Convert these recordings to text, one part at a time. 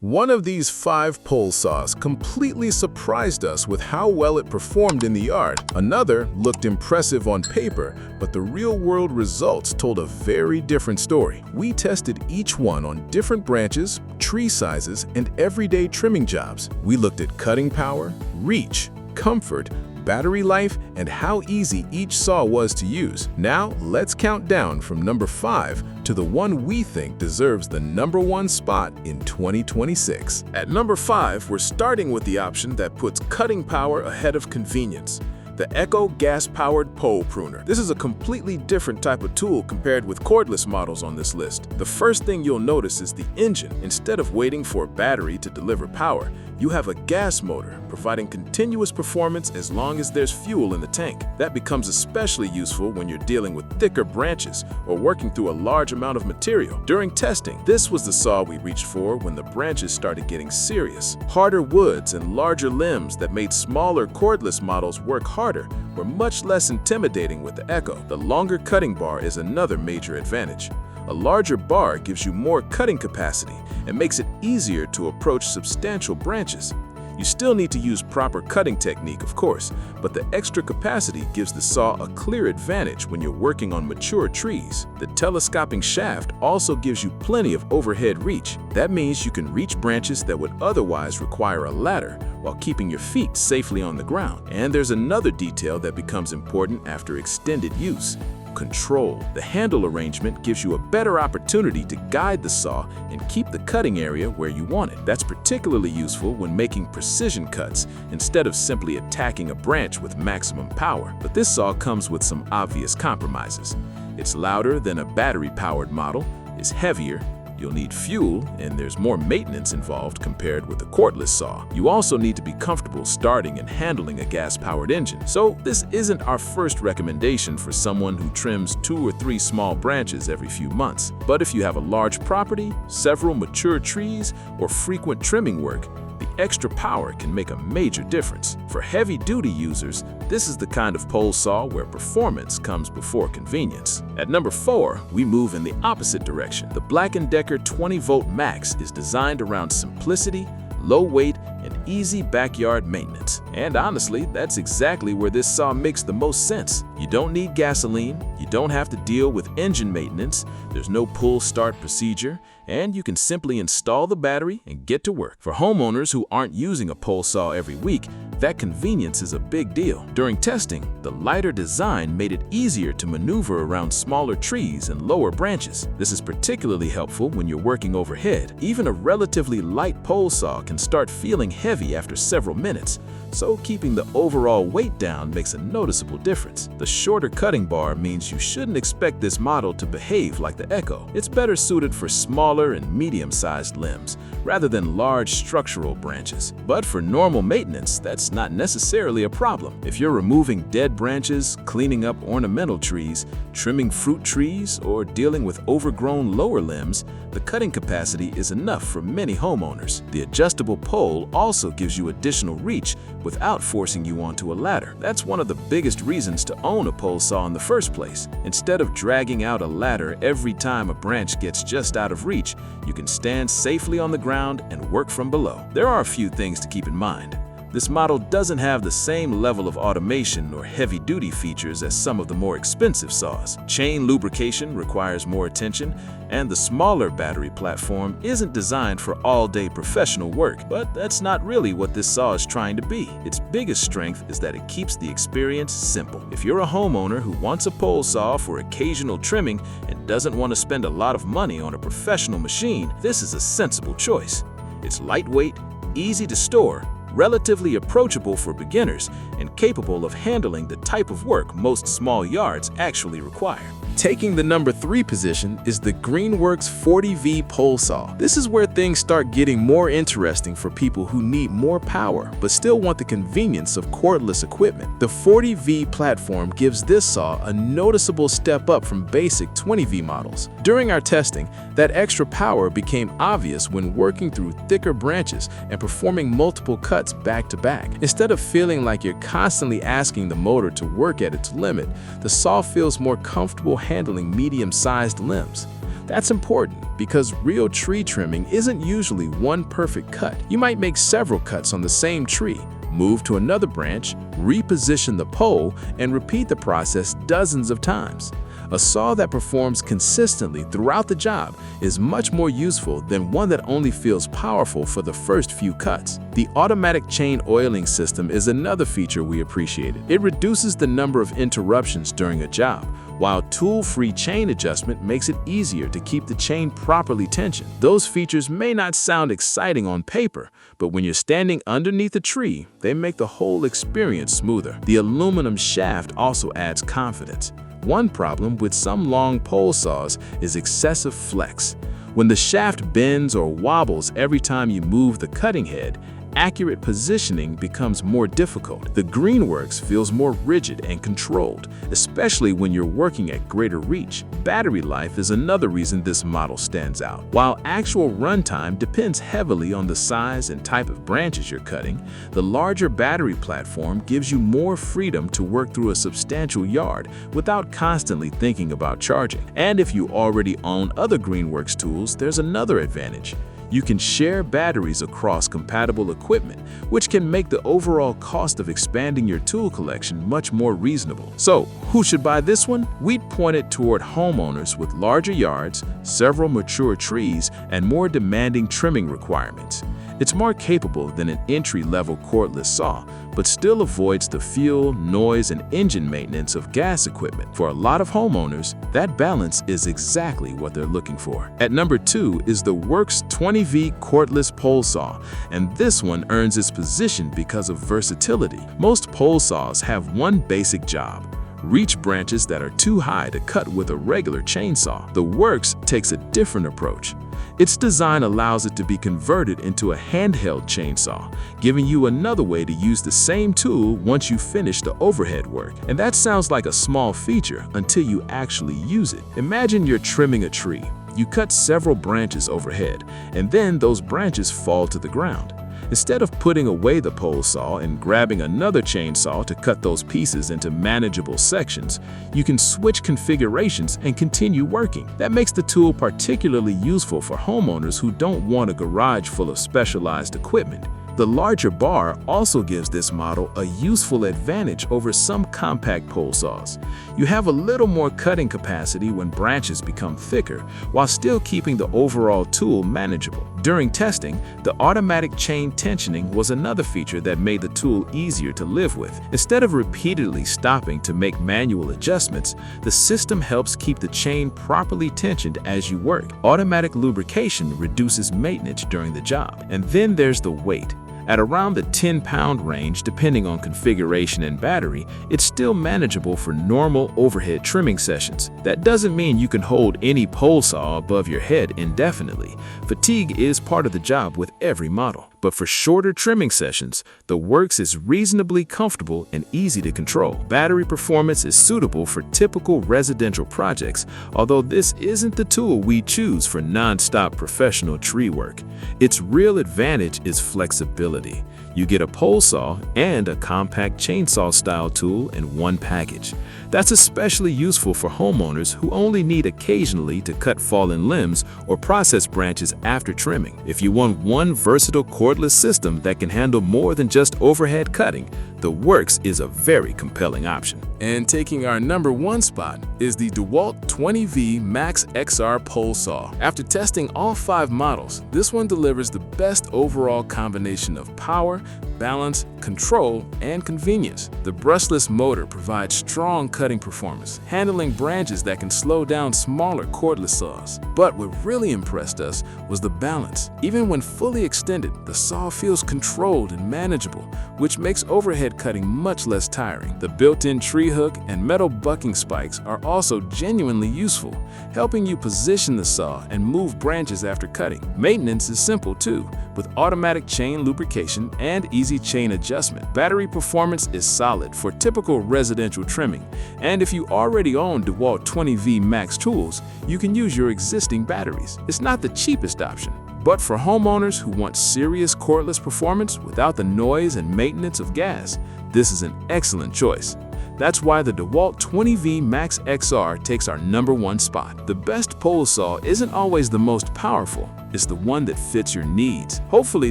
One of these 5 pole saws completely surprised us with how well it performed in the yard. Another looked impressive on paper, but the real-world results told a very different story. We tested each one on different branches, tree sizes, and everyday trimming jobs. We looked at cutting power, reach, comfort, battery life, and how easy each saw was to use. Now, let's count down from number 5 to the one we think deserves the number 1 spot in 2026. At number 5, we're starting with the option that puts cutting power ahead of convenience. The ECHO Gas Pole Pruner. This is a completely different type of tool compared with cordless models on this list. The first thing you'll notice is the engine. Instead of waiting for a battery to deliver power, you have a gas motor providing continuous performance as long as there's fuel in the tank. That becomes especially useful when you're dealing with thicker branches or working through a large amount of material. During testing, this was the saw we reached for when the branches started getting serious. Harder woods and larger limbs that made smaller cordless models work harder were much less intimidating with the ECHO. The longer cutting bar is another major advantage. A larger bar gives you more cutting capacity and makes it easier to approach substantial branches. You still need to use proper cutting technique, of course, but the extra capacity gives the saw a clear advantage when you're working on mature trees. The telescoping shaft also gives you plenty of overhead reach. That means you can reach branches that would otherwise require a ladder while keeping your feet safely on the ground. And there's another detail that becomes important after extended use: control. The handle arrangement gives you a better opportunity to guide the saw and keep the cutting area where you want it. That's particularly useful when making precision cuts instead of simply attacking a branch with maximum power. But this saw comes with some obvious compromises. It's louder than a battery-powered model, is heavier, you'll need fuel, and there's more maintenance involved compared with a cordless saw. You also need to be comfortable starting and handling a gas-powered engine. So this isn't our first recommendation for someone who trims 2 or 3 small branches every few months. But if you have a large property, several mature trees, or frequent trimming work, the extra power can make a major difference. For heavy-duty users, this is the kind of pole saw where performance comes before convenience. At number 4, we move in the opposite direction. The BLACK+DECKER 20-volt Max is designed around simplicity, low weight, and easy backyard maintenance. And honestly, that's exactly where this saw makes the most sense. You don't need gasoline, you don't have to deal with engine maintenance, there's no pull-start procedure, and you can simply install the battery and get to work. For homeowners who aren't using a pole saw every week, that convenience is a big deal. During testing, the lighter design made it easier to maneuver around smaller trees and lower branches. This is particularly helpful when you're working overhead. Even a relatively light pole saw can start feeling heavy after several minutes, so keeping the overall weight down makes a noticeable difference. The shorter cutting bar means you shouldn't expect this model to behave like the ECHO. It's better suited for smaller and medium-sized limbs, rather than large structural branches. But for normal maintenance, that's not necessarily a problem. If you're removing dead branches, cleaning up ornamental trees, trimming fruit trees, or dealing with overgrown lower limbs, the cutting capacity is enough for many homeowners. The adjustable pole also gives you additional reach without forcing you onto a ladder. That's one of the biggest reasons to own a pole saw in the first place. Instead of dragging out a ladder every time a branch gets just out of reach, you can stand safely on the ground and work from below. There are a few things to keep in mind. This model doesn't have the same level of automation or heavy-duty features as some of the more expensive saws. Chain lubrication requires more attention, and the smaller battery platform isn't designed for all-day professional work. But that's not really what this saw is trying to be. Its biggest strength is that it keeps the experience simple. If you're a homeowner who wants a pole saw for occasional trimming and doesn't want to spend a lot of money on a professional machine, this is a sensible choice. It's lightweight, easy to store, relatively approachable for beginners, and capable of handling the type of work most small yards actually require. Taking the number 3 position is the Greenworks 40V pole saw. This is where things start getting more interesting for people who need more power but still want the convenience of cordless equipment. The 40V platform gives this saw a noticeable step up from basic 20V models. During our testing, that extra power became obvious when working through thicker branches and performing multiple cuts back to back. Instead of feeling like you're constantly asking the motor to work at its limit, the saw feels more comfortable handling medium-sized limbs. That's important because real tree trimming isn't usually one perfect cut. You might make several cuts on the same tree, move to another branch, reposition the pole, and repeat the process dozens of times. A saw that performs consistently throughout the job is much more useful than one that only feels powerful for the first few cuts. The automatic chain oiling system is another feature we appreciated. It reduces the number of interruptions during a job, while tool-free chain adjustment makes it easier to keep the chain properly tensioned. Those features may not sound exciting on paper, but when you're standing underneath a tree, they make the whole experience smoother. The aluminum shaft also adds confidence. One problem with some long pole saws is excessive flex. When the shaft bends or wobbles every time you move the cutting head, accurate positioning becomes more difficult. The Greenworks feels more rigid and controlled, especially when you're working at greater reach. Battery life is another reason this model stands out. While actual runtime depends heavily on the size and type of branches you're cutting, the larger battery platform gives you more freedom to work through a substantial yard without constantly thinking about charging. And if you already own other Greenworks tools, there's another advantage. You can share batteries across compatible equipment, which can make the overall cost of expanding your tool collection much more reasonable. So, who should buy this one? We'd point it toward homeowners with larger yards, several mature trees, and more demanding trimming requirements. It's more capable than an entry-level cordless saw, but still avoids the fuel, noise, and engine maintenance of gas equipment. For a lot of homeowners, that balance is exactly what they're looking for. At number 2 is the Worx 20V Cordless Pole Saw, and this one earns its position because of versatility. Most pole saws have one basic job: reach branches that are too high to cut with a regular chainsaw. The Worx takes a different approach. Its design allows it to be converted into a handheld chainsaw, giving you another way to use the same tool once you finish the overhead work. And that sounds like a small feature until you actually use it. Imagine you're trimming a tree. You cut several branches overhead, and then those branches fall to the ground. Instead of putting away the pole saw and grabbing another chainsaw to cut those pieces into manageable sections, you can switch configurations and continue working. That makes the tool particularly useful for homeowners who don't want a garage full of specialized equipment. The larger bar also gives this model a useful advantage over some compact pole saws. You have a little more cutting capacity when branches become thicker, while still keeping the overall tool manageable. During testing, the automatic chain tensioning was another feature that made the tool easier to live with. Instead of repeatedly stopping to make manual adjustments, the system helps keep the chain properly tensioned as you work. Automatic lubrication reduces maintenance during the job. And then there's the weight. At around the 10-pound range, depending on configuration and battery, it's still manageable for normal overhead trimming sessions. That doesn't mean you can hold any pole saw above your head indefinitely. Fatigue is part of the job with every model. But for shorter trimming sessions, the Worx is reasonably comfortable and easy to control. Battery performance is suitable for typical residential projects, although this isn't the tool we choose for non-stop professional tree work. Its real advantage is flexibility. You get a pole saw and a compact chainsaw-style tool in one package. That's especially useful for homeowners who only need occasionally to cut fallen limbs or process branches after trimming. If you want one versatile cordless system that can handle more than just overhead cutting, the Worx is a very compelling option. And taking our number 1 spot is the DeWalt 20V MAX XR Pole Saw. After testing all 5 models, this one delivers the best overall combination of power, balance, control, and convenience. The brushless motor provides strong cutting performance, handling branches that can slow down smaller cordless saws. But what really impressed us was the balance. Even when fully extended, the saw feels controlled and manageable, which makes overhead cutting much less tiring. The built-in tree hook and metal bucking spikes are also genuinely useful, helping you position the saw and move branches after cutting. Maintenance is simple too, with automatic chain lubrication and easy chain adjustment. Battery performance is solid for typical residential trimming, and if you already own DeWalt 20V Max tools, you can use your existing batteries. It's not the cheapest option, but for homeowners who want serious cordless performance without the noise and maintenance of gas, this is an excellent choice. That's why the DeWalt 20V Max XR takes our #1 spot. The best pole saw isn't always the most powerful, it's the one that fits your needs. Hopefully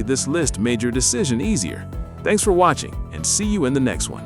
this list made your decision easier. Thanks for watching, and see you in the next one.